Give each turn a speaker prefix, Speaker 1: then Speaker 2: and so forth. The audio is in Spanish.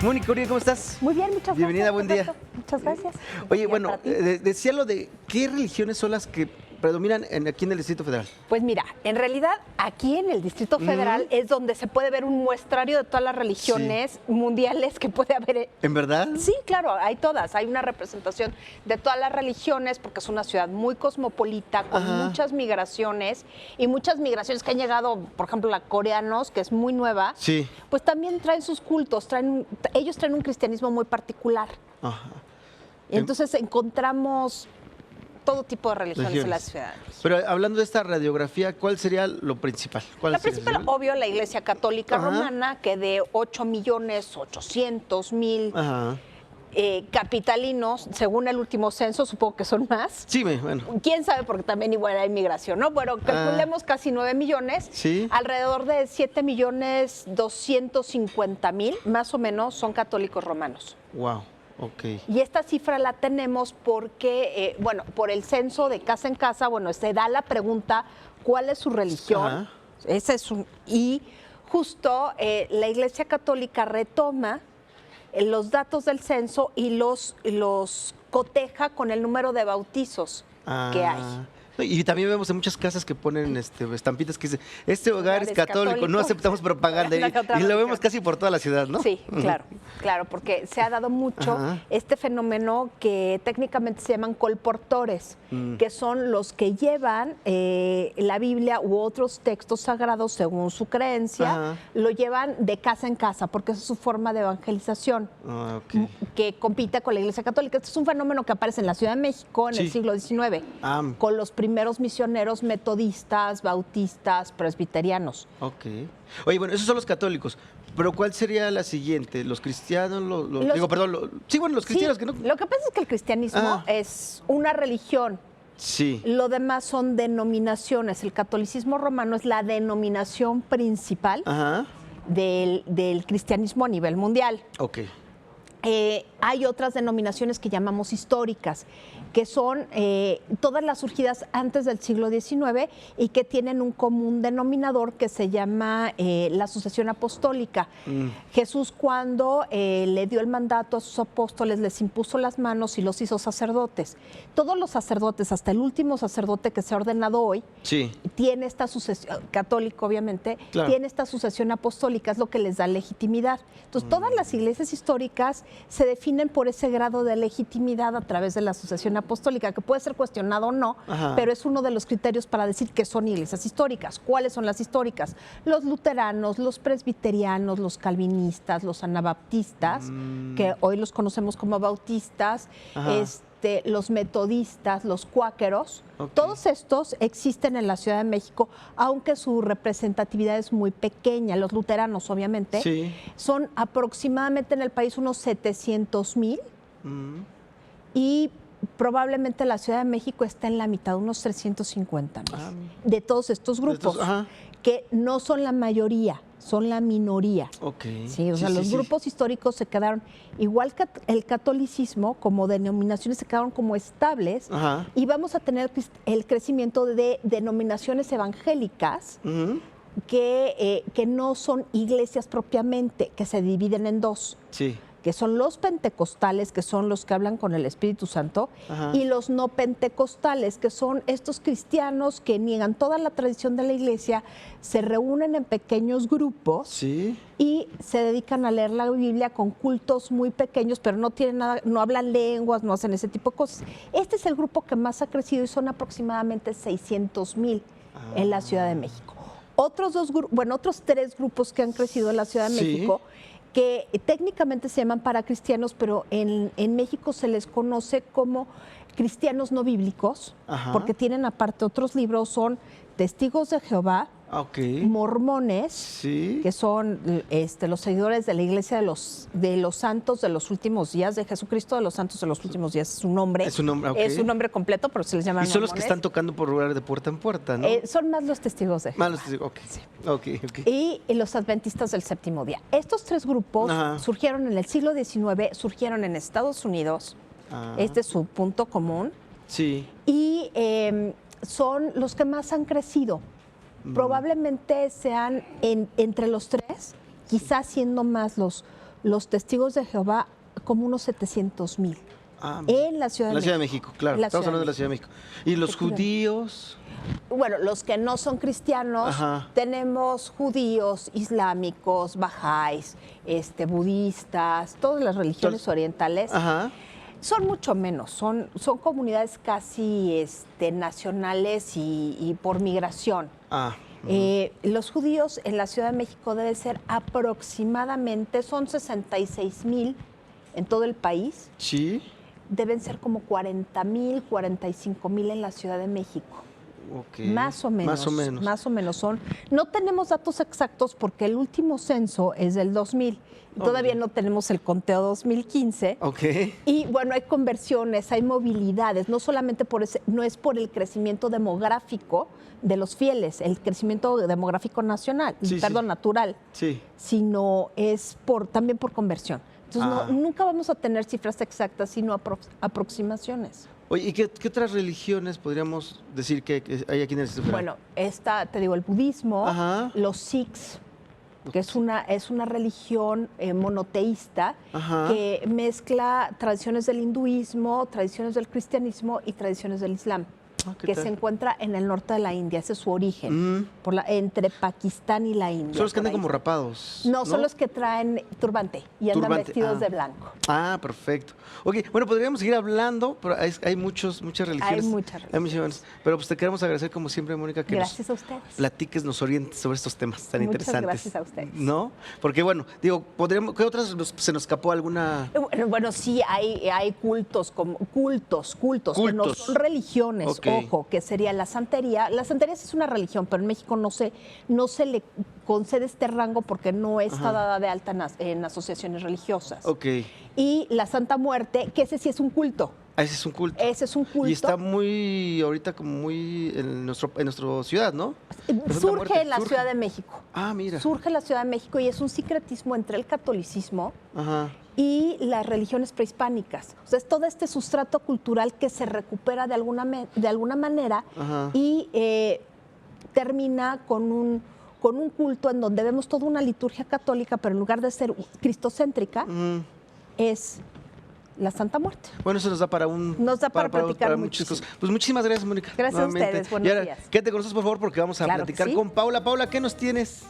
Speaker 1: Mónica Uribe, ¿cómo estás?
Speaker 2: Muy bien, muchas
Speaker 1: Bienvenida,
Speaker 2: gracias.
Speaker 1: buen día.
Speaker 2: Perfecto. Muchas gracias.
Speaker 1: Oye,
Speaker 2: Y
Speaker 1: bueno,
Speaker 2: para ti.
Speaker 1: decía lo de qué religiones son las que predominan aquí en el Distrito Federal.
Speaker 2: Pues mira, en realidad aquí en el Distrito Federal es donde se puede ver un muestrario de todas las religiones mundiales que puede haber.
Speaker 1: ¿En verdad?
Speaker 2: Sí, claro, hay todas. Hay una representación de todas las religiones porque es una ciudad muy cosmopolita, con muchas migraciones y muchas migraciones que han llegado, por ejemplo, la coreanos, que es muy nueva.
Speaker 1: Sí.
Speaker 2: Pues también traen sus cultos, ellos traen un cristianismo muy particular.
Speaker 1: Ajá.
Speaker 2: Y entonces encontramos todo tipo de religiones en la ciudad.
Speaker 1: Pero hablando de esta radiografía, ¿cuál sería lo principal?
Speaker 2: La principal, obvio, la Iglesia Católica Romana, que de 8.800.000 capitalinos, según el último censo, supongo que son más.
Speaker 1: Sí, bueno.
Speaker 2: ¿Quién sabe? Porque también igual hay migración, ¿no? Bueno, calculemos casi 9 millones.
Speaker 1: Sí.
Speaker 2: Alrededor de 7.250.000, más o menos, son católicos romanos.
Speaker 1: Wow. Ok.
Speaker 2: Y esta cifra la tenemos porque, por el censo de casa en casa, se da la pregunta, ¿cuál es su religión?
Speaker 1: Ajá.
Speaker 2: Y justo la Iglesia Católica retoma los datos del censo y los coteja con el número de bautizos que hay.
Speaker 1: Y también vemos en muchas casas que ponen estampitas que dicen, este hogar es católico, no aceptamos propaganda. Y lo vemos casi por toda la ciudad, ¿no?
Speaker 2: Sí, claro, porque se ha dado mucho este fenómeno que técnicamente se llaman colportores, que son los que llevan la Biblia u otros textos sagrados según su creencia, lo llevan de casa en casa, porque esa es su forma de evangelización, que compite con la Iglesia Católica. Este es un fenómeno que aparece en la Ciudad de México en el siglo XIX, con los primeros misioneros metodistas, bautistas, presbiterianos.
Speaker 1: Ok. Oye, bueno, esos son los católicos. Pero ¿cuál sería la siguiente? ¿Los cristianos? Los cristianos que no.
Speaker 2: Lo que pasa es que el cristianismo es una religión.
Speaker 1: Sí.
Speaker 2: Lo demás son denominaciones. El catolicismo romano es la denominación principal del cristianismo a nivel mundial.
Speaker 1: Ok.
Speaker 2: Hay otras denominaciones que llamamos históricas, que son todas las surgidas antes del siglo XIX y que tienen un común denominador que se llama la sucesión apostólica. Jesús, cuando le dio el mandato a sus apóstoles, les impuso las manos y los hizo sacerdotes. Todos los sacerdotes, hasta el último sacerdote que se ha ordenado hoy, tiene esta sucesión, católico obviamente, tiene esta sucesión apostólica, es lo que les da legitimidad. Entonces, todas las iglesias históricas se definen por ese grado de legitimidad a través de la sucesión apostólica, que puede ser cuestionado o no, pero es uno de los criterios para decir que son iglesias históricas. ¿Cuáles son las históricas? Los luteranos, los presbiterianos, los calvinistas, los anabaptistas, que hoy los conocemos como bautistas, los metodistas, los cuáqueros. Todos estos existen en la Ciudad de México, aunque su representatividad es muy pequeña. Los luteranos, obviamente, son aproximadamente en el país unos 700,000 y probablemente la Ciudad de México está en la mitad, unos 350,000 de todos estos grupos, que no son la mayoría, son la minoría. Los grupos históricos se quedaron, igual que el catolicismo, como denominaciones se quedaron como estables, y vamos a tener el crecimiento de denominaciones evangélicas que no son iglesias propiamente, que se dividen en dos. Que son los pentecostales, que son los que hablan con el Espíritu Santo, y los no pentecostales, que son estos cristianos que niegan toda la tradición de la iglesia, se reúnen en pequeños grupos y se dedican a leer la Biblia con cultos muy pequeños, pero no tienen nada, no hablan lenguas, no hacen ese tipo de cosas. Este es el grupo que más ha crecido y son aproximadamente 600,000 en la Ciudad de México. Otros tres grupos que han crecido en la Ciudad de México, que técnicamente se llaman paracristianos, pero en México se les conoce como cristianos no bíblicos, porque tienen aparte otros libros, son Testigos de Jehová, mormones, que son los seguidores de la Iglesia de los Santos de los Últimos Días, de Jesucristo de los Santos de los Últimos Días, es su nombre. Es su nombre completo, pero se les llama mormones.
Speaker 1: Y son los que están tocando por lugar de puerta en puerta, ¿no?
Speaker 2: Son más los Testigos de Jehová.
Speaker 1: Más los testigos,
Speaker 2: Y los Adventistas del Séptimo Día. Estos tres grupos surgieron en el siglo XIX, surgieron en Estados Unidos. Este es su punto común. Y son los que más han crecido. Probablemente sean entre los tres, quizás siendo más los los testigos de Jehová como unos 700,000 en la Ciudad de México.
Speaker 1: La Ciudad de México, claro. Estamos hablando de la Ciudad de México. ¿Y los judíos?
Speaker 2: Bueno, los que no son cristianos, tenemos judíos, islámicos, bajáis, budistas, todas las religiones orientales. Son mucho menos, son comunidades casi nacionales y por migración. Los judíos en la Ciudad de México deben ser aproximadamente, son 66,000 en todo el país.
Speaker 1: Sí.
Speaker 2: Deben ser como 40,000, 45,000 en la Ciudad de México. Más o menos son. No tenemos datos exactos porque el último censo es del 2000. Todavía no tenemos el conteo 2015. Y bueno, hay conversiones, hay movilidades, no solamente no es por el crecimiento demográfico de los fieles, el crecimiento demográfico nacional, natural, sino es también por conversión. Entonces nunca vamos a tener cifras exactas, sino aproximaciones.
Speaker 1: Oye, ¿y qué otras religiones podríamos decir que hay aquí en el Distrito Federal?
Speaker 2: Bueno, te digo, el budismo, los sikhs, que es una religión monoteísta que mezcla tradiciones del hinduismo, tradiciones del cristianismo y tradiciones del islam, que se encuentra en el norte de la India. Ese es su origen, entre Pakistán y la India.
Speaker 1: ¿Son los que andan como rapados?
Speaker 2: No, son los que traen turbante y andan vestidos de blanco.
Speaker 1: Perfecto. Ok, bueno, podríamos seguir hablando, pero hay muchas religiones.
Speaker 2: Hay muchas religiones.
Speaker 1: Pero pues te queremos agradecer como siempre, Mónica, que
Speaker 2: gracias a ustedes.
Speaker 1: Platiques, nos orientes sobre estos temas tan interesantes.
Speaker 2: Gracias a ustedes.
Speaker 1: ¿No? Porque bueno, digo, ¿qué otras se nos escapó alguna?
Speaker 2: Bueno, sí, hay cultos, que no son religiones. Ojo, que sería la santería. La santería sí es una religión, pero en México no se le concede este rango porque no está dada de alta en asociaciones religiosas. Y la Santa Muerte, que ese sí es un culto.
Speaker 1: Ese es un culto.
Speaker 2: Ese es un culto.
Speaker 1: Y está ahorita como muy en nuestra ciudad, ¿no?
Speaker 2: Surge en la Ciudad de México.
Speaker 1: Mira.
Speaker 2: Surge en la Ciudad de México y es un sincretismo entre el catolicismo y las religiones prehispánicas. O sea, es todo este sustrato cultural que se recupera de alguna manera y termina con un culto en donde vemos toda una liturgia católica, pero en lugar de ser cristocéntrica, es la Santa Muerte.
Speaker 1: Bueno, eso nos da para
Speaker 2: platicar
Speaker 1: muchas cosas. Pues muchísimas gracias, Mónica.
Speaker 2: Gracias a ustedes, buenos días.
Speaker 1: Quédate con nosotros, por favor, porque vamos a platicar con Paula. Paula, ¿qué nos tienes?